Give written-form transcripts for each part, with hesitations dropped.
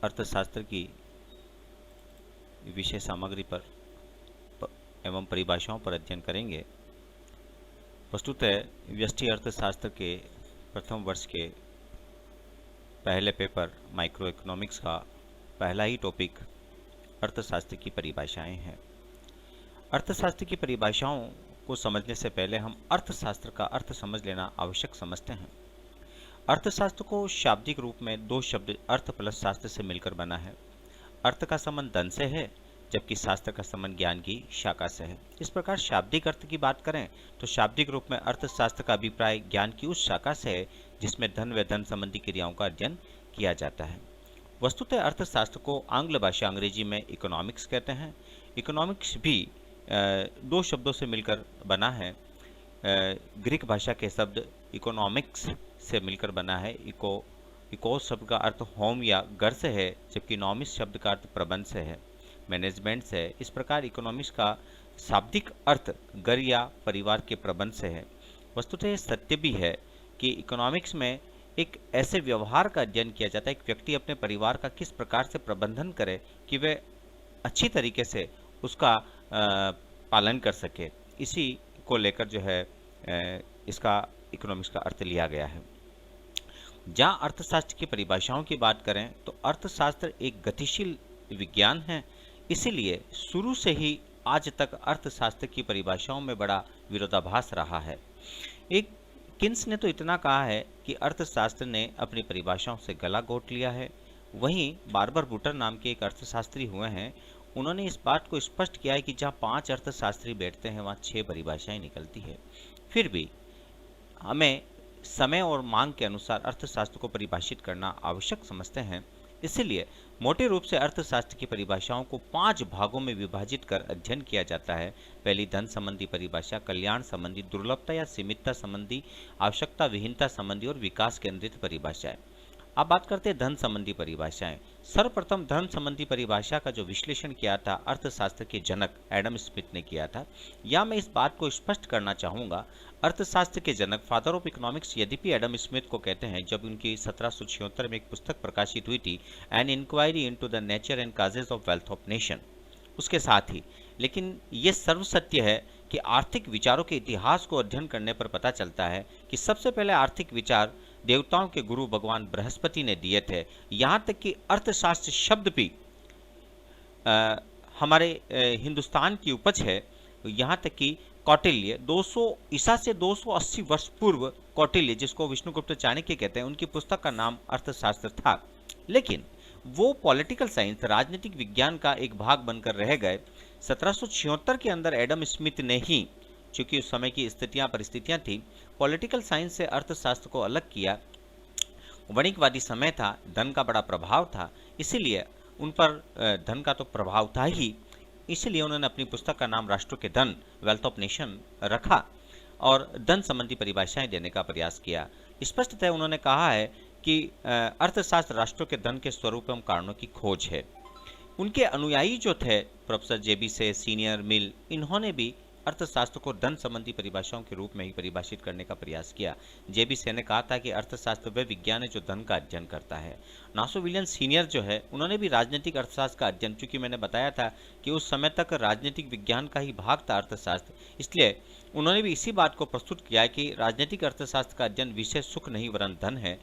अर्थशास्त्र की विषय सामग्री पर एवं परिभाषाओं पर अध्ययन करेंगे। वस्तुतः व्यष्टि अर्थशास्त्र के प्रथम वर्ष के पहले पेपर माइक्रो इकोनॉमिक्स का पहला ही टॉपिक अर्थशास्त्र की परिभाषाएं हैं। अर्थशास्त्र की परिभाषाओं को समझने से पहले हम अर्थशास्त्र का अर्थ समझ लेना आवश्यक समझते हैं। अर्थशास्त्र को शाब्दिक रूप में दो शब्द अर्थ प्लस शास्त्र से मिलकर बना है। अर्थ का संबंध धन से है, जबकि शास्त्र का संबंध ज्ञान की शाखा से है। इस प्रकार शाब्दिक अर्थ की बात करें तो शाब्दिक रूप में अर्थशास्त्र का अभिप्राय ज्ञान की उस शाखा से है जिसमें धन व धन संबंधी क्रियाओं का अध्ययन किया जाता है। वस्तुतः अर्थशास्त्र को आंग्ल भाषा अंग्रेजी में इकोनॉमिक्स कहते हैं। इकोनॉमिक्स भी दो शब्दों से मिलकर बना है। ग्रीक भाषा के शब्द इकोनॉमिक्स से मिलकर बना है। इकोस शब्द का अर्थ होम या घर से है, जबकि नॉमिक्स शब्द का अर्थ प्रबंध से है, मैनेजमेंट से है। इस प्रकार इकोनॉमिक्स का शाब्दिक अर्थ घर या परिवार के प्रबंध से है। वस्तुतः यह सत्य भी है कि इकोनॉमिक्स में एक ऐसे व्यवहार का अध्ययन किया जाता है, एक व्यक्ति अपने परिवार का किस प्रकार से प्रबंधन करे कि वह अच्छी तरीके से उसका पालन कर सके। इसी को लेकर जो है इसका इकोनॉमिक्स का अर्थ लिया गया है। जहाँ अर्थशास्त्र की परिभाषाओं की बात करें तो अर्थशास्त्र एक गतिशील विज्ञान है, इसीलिए शुरू से ही आज तक अर्थशास्त्र की परिभाषाओं में बड़ा विरोधाभास रहा है। एक किन्स ने तो इतना कहा है कि अर्थशास्त्र ने अपनी परिभाषाओं से गला घोट लिया है। वहीं बार्बर बुटर नाम के एक अर्थशास्त्री हुए हैं, उन्होंने इस बात को स्पष्ट किया है कि जहाँ 5 अर्थशास्त्री बैठते हैं वहाँ 6 परिभाषाएं निकलती है। फिर भी हमें समय और मांग के अनुसार अर्थशास्त्र को परिभाषित करना आवश्यक समझते हैं। इसलिए मोटे रूप से अर्थशास्त्र की परिभाषाओं को 5 भागों में विभाजित कर अध्ययन किया जाता है। पहली धन संबंधी परिभाषा, कल्याण संबंधी, दुर्लभता या सीमितता संबंधी, आवश्यकता विहीनता संबंधी और विकास केंद्रित परिभाषाएं। अब बात करते हैं धन संबंधी परिभाषाएं। सर्वप्रथम धन संबंधी परिभाषा का जो विश्लेषण किया था अर्थशास्त्र के जनक एडम स्मिथ ने किया था। या मैं इस बात को स्पष्ट करना चाहूँगा, अर्थशास्त्र के जनक फादर ऑफ इकोनॉमिक्स यद्यपि एडम स्मिथ को कहते हैं, जब उनकी 1776 में एक पुस्तक प्रकाशित हुई थी, an inquiry into the nature and causes of wealth of nation, उसके साथ ही। लेकिन ये सर्वसत्य है कि आर्थिक विचारों के इतिहास को अध्ययन करने पर पता चलता है कि सबसे पहले आर्थिक विचार देवताओं के गुरु भगवान बृहस्पति ने दिए थे। यहाँ तक कि अर्थशास्त्र शब्द भी हमारे हिंदुस्तान की उपज है। यहाँ तक कि कौटिल्य 200 ईसा से 280 वर्ष पूर्व कौटिल्य, जिसको विष्णुगुप्त चाणक्य कहते हैं, उनकी पुस्तक का नाम अर्थशास्त्र था। लेकिन वो पॉलिटिकल साइंस, राजनीतिक विज्ञान का एक भाग बनकर रह गए। 1776 के अंदर एडम स्मिथ ने ही, चूंकि उस समय की परिस्थितियां थी, पॉलिटिकल साइंस से अर्थशास्त्र को अलग किया। वणिकवादी समय था, धन का बड़ा प्रभाव था, इसीलिए उन पर धन का तो प्रभाव था ही, इसलिए उन्होंने अपनी पुस्तक का नाम राष्ट्रों के धन, वेल्थ ऑफ नेशन रखा और धन संबंधी परिभाषाएं देने का प्रयास किया। स्पष्टतः उन्होंने कहा है कि अर्थशास्त्र राष्ट्रों के धन के स्वरूप एवं कारणों की खोज है। उनके अनुयायी जो थे प्रोफेसर जेबी से, सीनियर मिल, इन्होंने भी अर्थशास्त्र को धन संबंधी परिभाषाओं के रूप में ही परिभाषित करने का प्रयास किया। जेबी से ने कहा था कि अर्थशास्त्र वह विज्ञान है जो धन का अध्ययन करता है। नासो विलियम सीनियर जो है, उन्होंने भी राजनीतिक अर्थशास्त्र का अध्ययन, चूंकि मैंने बताया था कि उस समय तक राजनीतिक विज्ञान का ही भाग था अर्थशास्त्र, इसलिए उन्होंने भी इसी बात को प्रस्तुत किया कि राजनीतिक अर्थशास्त्र का अध्ययन विषय सुख नहीं वरन धन है।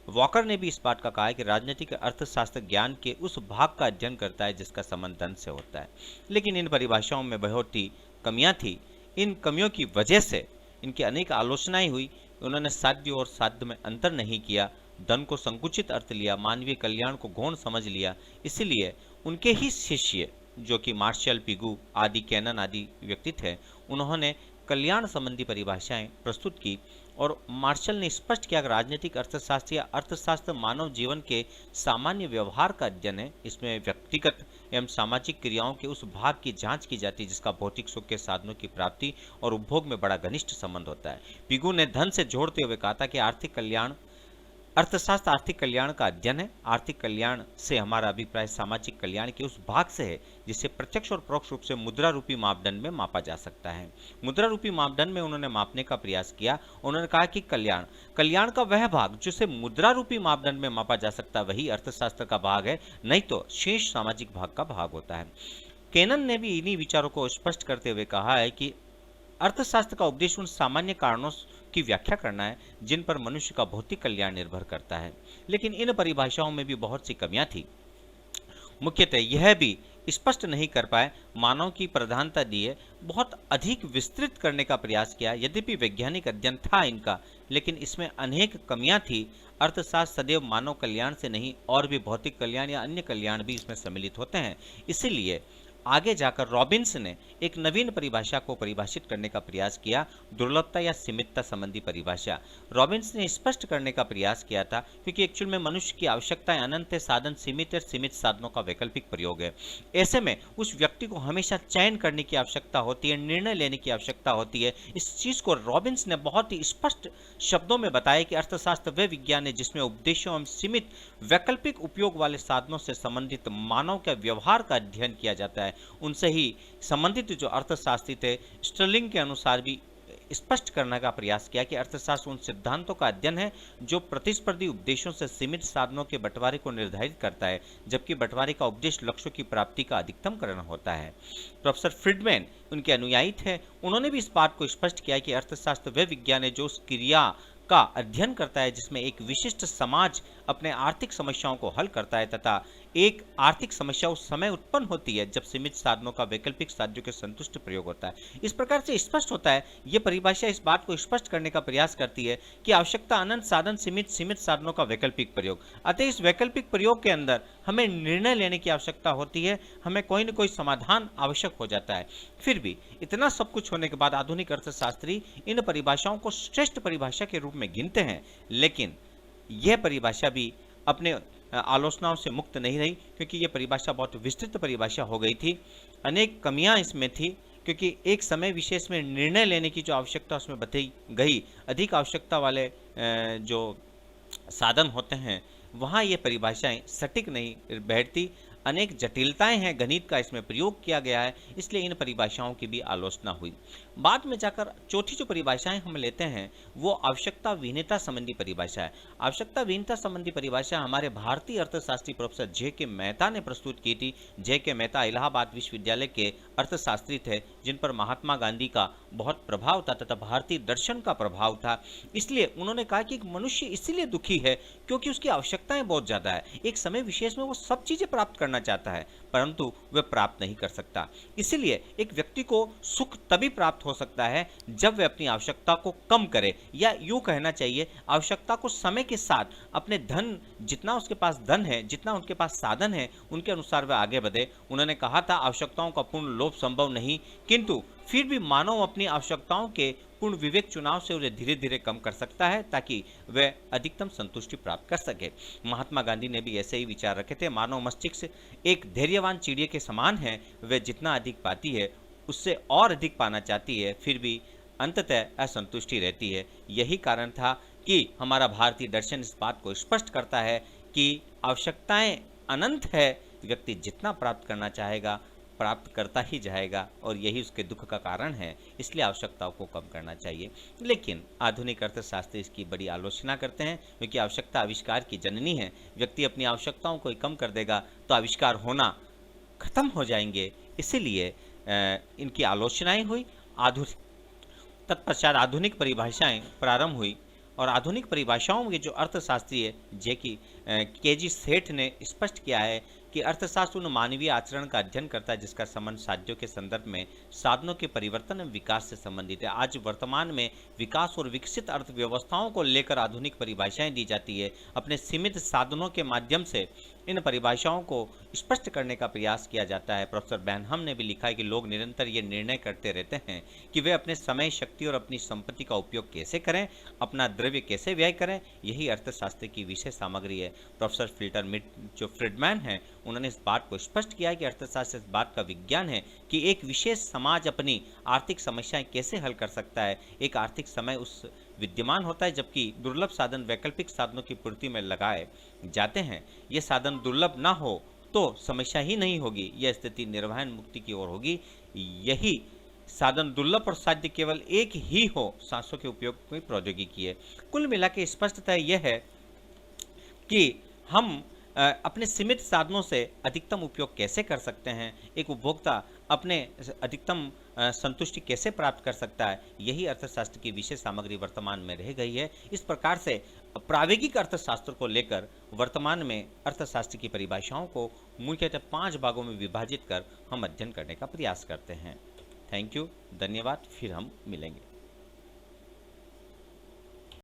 वॉकर ने भी इस बात का कहा है कि राजनीतिक अर्थशास्त्र ज्ञान के उस भाग का अध्ययन करता है जिसका संबंध धन से होता है। लेकिन इन परिभाषाओं में बहुत ही कमियां थी। इन कमियों की वजह से इनकी अनेक आलोचनाएं हुई। उन्होंने साध्य और साध्य में अंतर नहीं किया, धन को संकुचित अर्थ लिया, मानवीय कल्याण को गौण समझ लिया। इसीलिए उनके ही शिष्य जो कि मार्शल, पिगू आदि, कैनन आदि व्यक्ति थे, उन्होंने कल्याण संबंधी परिभाषाएं प्रस्तुत की और मार्शल ने स्पष्ट किया कि राजनीतिक अर्थशास्त्र या अर्थशास्त्र मानव जीवन के सामान्य व्यवहार का अध्ययन है। इसमें व्यक्तिगत एवं सामाजिक क्रियाओं के उस भाग की जांच की जाती है जिसका भौतिक सुख के साधनों की प्राप्ति और उपभोग में बड़ा घनिष्ठ संबंध होता है। पिगू ने धन से जोड़ते हुए कहा था कि आर्थिक कल्याण अर्थशास्त्र आर्थिक कल्याण का अध्ययन है। आर्थिक कल्याण से हमारा अभिप्राय सामाजिक कल्याण के उस भाग से है जिसे प्रत्यक्ष और परोक्ष रूप से मुद्रा रूपी मापदंड में मापा जा सकता है। मुद्रा रूपी मापदंड में उन्होंने मापने का प्रयास किया। उन्होंने कहा कि कल्याण का वह भाग जिसे मुद्रा रूपी मापदंड में मापा जा सकता है वही अर्थशास्त्र का भाग है, नहीं तो शेष सामाजिक भाग का भाग होता है। केनन ने भी इन्हीं विचारों को स्पष्ट करते हुए कहा है कि अर्थशास्त्र का उपदेश उन सामान्य कारणों की व्याख्या करना है जिन पर मनुष्य का भौतिक कल्याण निर्भर करता है, लेकिन इन परिभाषाओं में भी बहुत सी कमियां थी। मुख्यतः यह भी स्पष्ट नहीं कर पाए, मानव की प्रधानता दिए बहुत अधिक विस्तृत करने का प्रयास किया। यद्यपि वैज्ञानिक अध्ययन था इनका, लेकिन इसमें अनेक कमियां थी। अर्थशास्त्र सदैव मानव कल्याण से नहीं और भी भौतिक कल्याण या अन्य कल्याण भी इसमें सम्मिलित होते हैं। इसीलिए आगे जाकर रॉबिन्स ने एक नवीन परिभाषा को परिभाषित करने का प्रयास किया, दुर्लभता या सीमितता संबंधी परिभाषा। रॉबिन्स ने स्पष्ट करने का प्रयास किया था, क्योंकि एक्चुअल में मनुष्य की आवश्यकताएं अनंत है, साधन सीमित है, सीमित साधनों का वैकल्पिक प्रयोग है। ऐसे में उस व्यक्ति को हमेशा चयन करने की आवश्यकता होती है, निर्णय लेने की आवश्यकता होती है। इस चीज को रॉबिन्स ने बहुत ही स्पष्ट शब्दों में बताया कि अर्थशास्त्र वह विज्ञान है जिसमें उपदेशों एवं सीमित वैकल्पिक उपयोग वाले साधनों से संबंधित मानव के व्यवहार का अध्ययन किया जाता है। उनसे ही संबंधित जो अर्थशास्त्री थे, स्टर्लिंग के अनुसार भी स्पष्ट करने का प्रयास किया कि अर्थशास्त्र उन सिद्धांतों का अध्ययन है जो प्रतिस्पर्धी उपदेशों से सीमित साधनों के बंटवारे को निर्धारित करता है, जबकि बंटवारे का उद्देश्य लक्ष्यों की प्राप्ति का अधिकतम करना होता है। प्रोफेसर फ्रीडमैन उनके अनुयायी थे। उन्होंने भी इस बात को स्पष्ट किया कि अर्थशास्त्र वह विज्ञान है जो उस क्रिया का अध्ययन करता है जिसमें एक विशिष्ट समाज अपने आर्थिक समस्याओं को हल करता है, तथा एक आर्थिक समस्या उस समय उत्पन्न होती है जब सीमित साधनों का वैकल्पिक साध्यों के संतुष्ट प्रयोग होता है। इस प्रकार से स्पष्ट होता है, यह परिभाषा इस बात को स्पष्ट करने का प्रयास करती है कि आवश्यकता अनंत, साधन सीमित साधनों का वैकल्पिक प्रयोग। अतः इस वैकल्पिक प्रयोग के अंदर हमें निर्णय लेने की आवश्यकता होती है, हमें कोई न कोई समाधान आवश्यक हो जाता है। फिर भी इतना सब कुछ होने के बाद आधुनिक अर्थशास्त्री इन परिभाषाओं को श्रेष्ठ परिभाषा के रूप में गिनते हैं, लेकिन यह परिभाषा भी अपने आलोचनाओं से मुक्त नहीं रही, क्योंकि यह परिभाषा बहुत विस्तृत परिभाषा हो गई थी। अनेक कमियां इसमें थी, क्योंकि एक समय विशेष में निर्णय लेने की जो आवश्यकता उसमें बताई गई, अधिक आवश्यकता वाले जो साधन होते हैं वहाँ ये परिभाषाएं सटीक नहीं बैठती। अनेक जटिलताएं हैं, गणित का इसमें प्रयोग किया गया है, इसलिए इन परिभाषाओं की भी आलोचना हुई। बाद में जाकर चौथी जो परिभाषाएं हम लेते हैं वो आवश्यकता विहीनता संबंधी परिभाषा है। आवश्यकता विहीनता संबंधी परिभाषा हमारे भारतीय अर्थशास्त्री प्रोफेसर जे.के. मेहता ने प्रस्तुत की थी। जे.के. मेहता इलाहाबाद विश्वविद्यालय के अर्थशास्त्री थे, जिन पर महात्मा गांधी का बहुत प्रभाव था तथा भारतीय दर्शन का प्रभाव था। इसलिए उन्होंने कहा कि मनुष्य इसीलिए दुखी है क्योंकि उसकी आवश्यकताएं बहुत ज्यादा है। एक समय विशेष में वो सब चीजें प्राप्त करना चाहता है, परंतु वह प्राप्त नहीं कर सकता। इसीलिए एक व्यक्ति को सुख तभी प्राप्त हो सकता है जब वह अपनी आवश्यकता को कम करे, या यूं कहना चाहिए आवश्यकता को समय के साथ अपने धन, जितना उसके पास धन है, जितना उनके पास साधन है, उनके अनुसार वह आगे बढ़े। उन्होंने कहा था आवश्यकताओं का पूर्ण लोभ संभव नहीं, किंतु फिर भी मानव अपनी आवश्यकताओं के पूर्ण विवेक चुनाव से उन्हें धीरे धीरे कम कर सकता है ताकि वह अधिकतम संतुष्टि प्राप्त कर सके। महात्मा गांधी ने भी ऐसे ही विचार रखे थे। मानव मस्तिष्क एक धैर्यवान चिड़िया के समान है, वह जितना अधिक पाती है उससे और अधिक पाना चाहती है, फिर भी अंततः असंतुष्टि रहती है। यही कारण था कि हमारा भारतीय दर्शन इस बात को स्पष्ट करता है कि आवश्यकताएं अनंत है, व्यक्ति जितना प्राप्त करना चाहेगा प्राप्त करता ही जाएगा, और यही उसके दुख का कारण है। इसलिए आवश्यकताओं को कम करना चाहिए। लेकिन आधुनिक अर्थशास्त्री इसकी बड़ी आलोचना करते हैं, क्योंकि आवश्यकता आविष्कार की जननी है। व्यक्ति अपनी आवश्यकताओं को कम कर देगा तो आविष्कार होना खत्म हो जाएंगे। इसीलिए इनकी आलोचनाएं हुई। तत्पश्चात आधुनिक परिभाषाएं प्रारंभ हुई, और आधुनिक परिभाषाओं के जो अर्थशास्त्री है के.जी. सेठ ने स्पष्ट किया है कि अर्थशास्त्र उन मानवीय आचरण का अध्ययन करता है जिसका संबंध साध्यों के संदर्भ में साधनों के परिवर्तन एवं विकास से संबंधित है। आज वर्तमान में विकास और विकसित अर्थव्यवस्थाओं को लेकर आधुनिक परिभाषाएं दी जाती है। अपने सीमित साधनों के माध्यम से इन परिभाषाओं को स्पष्ट करने का प्रयास किया जाता है। प्रोफेसर बैनहम ने भी लिखा है कि लोग निरंतर ये निर्णय करते रहते हैं कि वे अपने समय, शक्ति और अपनी संपत्ति का उपयोग कैसे करें, अपना द्रव्य कैसे व्यय करें। यही अर्थशास्त्र की विषय सामग्री है। प्रोफेसर जो फ्रीडमैन है, उन्होंने इस बात को स्पष्ट किया कि अर्थशास्त्र इस बात का विज्ञान है कि एक विशेष समाज अपनी आर्थिक समस्याएं कैसे हल कर सकता है। एक आर्थिक समय उस विद्यमान होता है, जबकि दुर्लभ साधन वैकल्पिक साधनों की पूर्ति में लगाए जाते हैं। ये साधन दुर्लभ ना हो तो समस्या ही नहीं होगी, यह स्थिति निर्वहन मुक्ति की ओर होगी। यही साधन दुर्लभ और साध्य केवल एक ही हो, सांसों के उपयोग की प्रौद्योगिकी है। कुल मिला के स्पष्टता यह है कि हम अपने सीमित साधनों से अधिकतम उपयोग कैसे कर सकते हैं, एक उपभोक्ता अपने अधिकतम संतुष्टि कैसे प्राप्त कर सकता है, यही अर्थशास्त्र की विशेष सामग्री वर्तमान में रह गई है। इस प्रकार से प्रायोगिक अर्थशास्त्र को लेकर वर्तमान में अर्थशास्त्र की परिभाषाओं को मुख्यतः 5 भागों में विभाजित कर हम अध्ययन करने का प्रयास करते हैं। थैंक यू, धन्यवाद, फिर हम मिलेंगे।